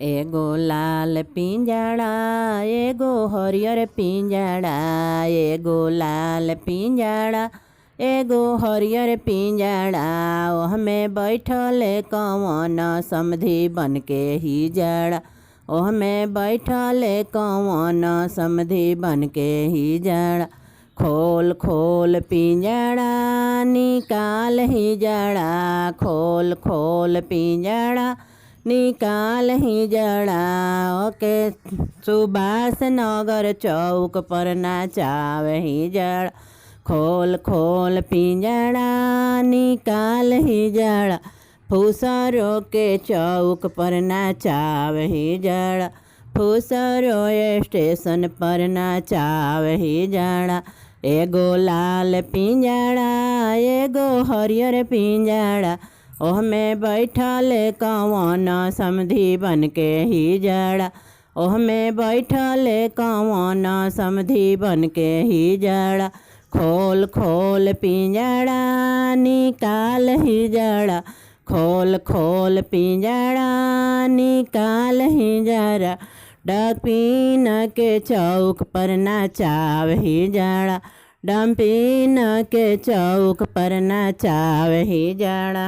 एगो लाल पिंजड़ा एगो हरियर पिंजड़ा, एगो लाल पिंजड़ा एगो हरियर पिंजड़ा। ओहमे बैठले कौन समधी बनके हिजड़ा, ओहमे बैठले कौन समधी बनके हिजड़ा। खोल खोल पिंजड़ा निकाल हिजड़ा, खोल खोल पिंजड़ा निकाल हिजड़ा। ओके सुभाष नगर चौक पर नाचावे हिजड़ा। खोल खोल पिंजड़ा निकाल हिजड़ा, फुसरो के चौक पर नाचावे हिजड़ा, फुसरो स्टेशन पर नाचावे हिजड़ा। एगो लाल पिंजड़ा एगो हरियर पिंजड़ा, ओहमे बैठले कौन समधी बनके हिजड़ा, ओहमे बैठले कौन समधी बनके हिजड़ा। खोल खोल पिंजड़ा निकाल हिजड़ा, खोल खोल पिंजड़ा निकाल हिजड़ा। डम्पिन के चौक पर नाचावे हिजड़ा, डम्पिन के चौक पर नाचावे हिजड़ा।